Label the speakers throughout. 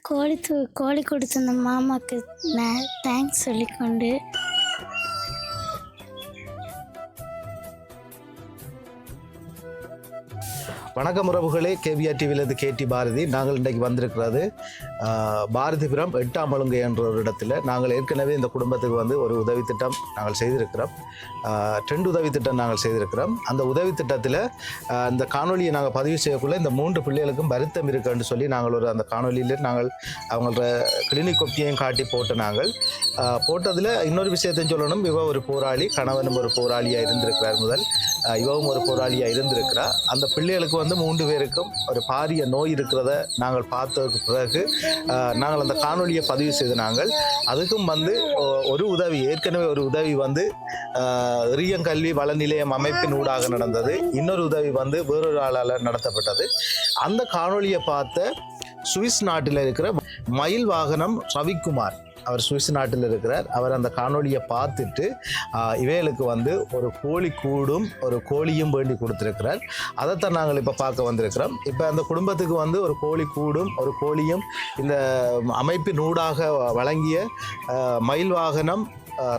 Speaker 1: கோழி கொடுத்த அந்த மாமாவுக்கு தேங்க்ஸ் சொல்லிக்கொண்டு
Speaker 2: வணக்கம் உறவுகளே, கேவிஆர் டிவியிலிருந்து கேடி பாரதி. நாங்கள் இன்றைக்கு வந்திருக்கிறது பாரதிபுரம் 8ஆம் ஒழுங்கை என்ற ஒரு இடத்துல. நாங்கள் ஏற்கனவே இந்த குடும்பத்துக்கு வந்து ஒரு உதவி திட்டம் நாங்கள் செய்திருக்கிறோம். 2 உதவி திட்டம் நாங்கள் செய்திருக்கிறோம். அந்த உதவி திட்டத்தில் இந்த காணொலியை நாங்கள் பதிவு செய்யக்குள்ள இந்த 3 பிள்ளைகளுக்கும் வருத்தம் இருக்குன்னு சொல்லி நாங்கள் அந்த காணொலியில் நாங்கள் அவங்களோட கிளினிக் ஒப்பியையும் காட்டி நாங்கள் போட்டதில் இன்னொரு விஷயத்தையும் சொல்லணும். இவ ஒரு போராளி, கணவனும் ஒரு போராளியாக இருந்திருக்கிறார். முதல் இவவும் ஒரு போராளியாக இருந்திருக்கிறார். அந்த பிள்ளைகளுக்கு வந்து 3 பேருக்கும் ஒரு பாரிய நோய் இருக்கிறத நாங்கள் பார்த்ததுக்கு பிறகு நாங்கள் அந்த காணொலியை பதிவு செய்து நாங்கள் அதுக்கும் வந்து ஒரு உதவி, ஏற்கனவே ஒரு உதவி வந்து எறியங்கல்வி வள நிலையம் அமைப்பின் ஊடாக நடந்தது. இன்னொரு உதவி வந்து வேறொரு ஆளால் நடத்தப்பட்டது. அந்த காணொலியை பார்த்த சுவிஸ் நாட்டில் இருக்கிற மயில் வாகனம் ரவிக்குமார், அவர் சுவிஸ் நாட்டில் இருக்கிறார். அவர் அந்த காணொலியை பார்த்துட்டு இவைகளுக்கு வந்து ஒரு கோழி கூடும் ஒரு கோழியும் வேண்டி கொடுத்துருக்கிறார். அதைத்தான் நாங்கள் இப்போ பார்க்க வந்திருக்கிறோம். இப்போ அந்த குடும்பத்துக்கு வந்து ஒரு கோழி கூடும் ஒரு கோழியும் இந்த அமைப்பின் ஊடாக வழங்கிய மயில் வாகனம்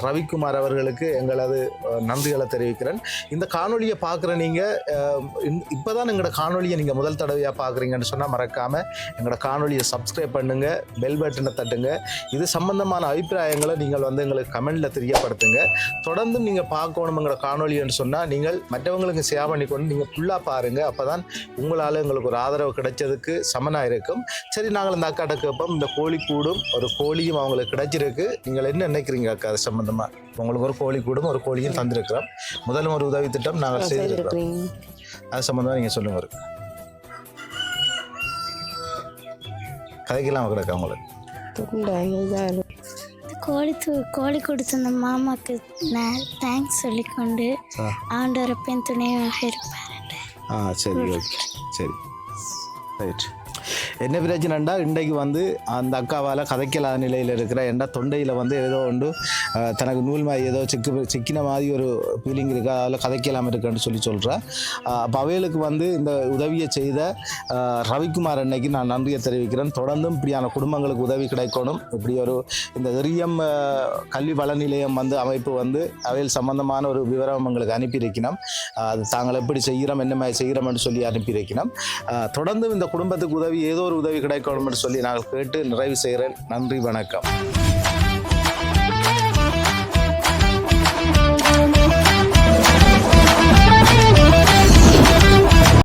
Speaker 2: ரவிக்குமார் அவர்களுக்கு எங்களது நன்றிகளை தெரிவிக்கிறேன். இந்த காணொலியை பார்க்குற நீங்கள் இப்போ தான் எங்களோட காணொலியை நீங்கள் முதல் தடவையாக பார்க்குறீங்கன்னு சொன்னால் மறக்காமல் எங்களோட காணொலியை சப்ஸ்கிரைப் பண்ணுங்கள், பெல் பட்டனை தட்டுங்க. இது சம்பந்தமான அபிப்பிராயங்களை நீங்கள் வந்து எங்களுக்கு கமெண்டில் தெரியப்படுத்துங்க. தொடர்ந்து நீங்கள் பார்க்கணுங்கிற காணொலின்னு சொன்னால் நீங்கள் மற்றவங்களுக்கு ஷேர் பண்ணிக்கொண்டு நீங்கள் ஃபுல்லாக பாருங்கள். அப்போ தான் உங்களால் எங்களுக்கு ஒரு ஆதரவு கிடைச்சதுக்கு சமனாக இருக்கும். சரி, நாங்கள் இந்த அக்காட்ட கேட்போம். இந்த கோழி கூடும் ஒரு கோழியும் அவங்களுக்கு கிடைச்சிருக்கு. நீங்கள் என்ன நினைக்கிறீங்க அக்கா? அது சம்பந்தமாக உங்களுக்கு ஒரு கோழி கூடும் ஒரு கோழியும் தந்திருக்கிறோம். முதலும் ஒரு உதவி திட்டம் நாங்கள் செய்திருக்கிறோம். அது சம்பந்தமாக நீங்கள் சொல்லுங்க. இருக்கு கதைக்கெல்லாம் கிடக்க உங்களுக்கு
Speaker 1: கோழி கொடுத்த அந்த மாமாவுக்கு தேங்க்ஸ் சொல்லிக்கொண்டு ஆண்டவர் பெண் துணையாக இருப்பார்.
Speaker 2: சரி, ஓகே, சரி, ரைட். என்ன பிரச்சனைண்டா, இன்றைக்கு வந்து அந்த அக்காவால் கதைக்கலாத நிலையில் இருக்கிற என்ற தொண்டையில் வந்து ஏதோ ஒன்று தனக்கு நூல் மாதிரி ஏதோ சிக்கின மாதிரி ஒரு ஃபீலிங் இருக்குது. அதில் கதைக்கலாம் இருக்குன்னு சொல்கிறேன். அப்போ அவைகளுக்கு வந்து இந்த உதவியை செய்த ரவிக்குமார் அன்னைக்கு நான் நன்றியை தெரிவிக்கிறேன். தொடர்ந்தும் இப்படியான குடும்பங்களுக்கு உதவி கிடைக்கணும். இப்படி ஒரு இந்த எறியம் கல்வி வள நிலையம் வந்து அமைப்பு வந்து அவைகள் சம்பந்தமான ஒரு விவரம் எங்களுக்கு அனுப்பியிருக்கணும். அது தாங்கள் எப்படி செய்கிறோம், என்ன மாதிரி செய்கிறோம்னு சொல்லி அனுப்பியிருக்கணும். தொடர்ந்தும் இந்த குடும்பத்துக்கு உதவி ஏதோ ஒரு உதவி கிடைக்கணும்னு சொல்லி நாங்கள் கேட்டு நிறைவு செய்கிறேன். நன்றி, வணக்கம்.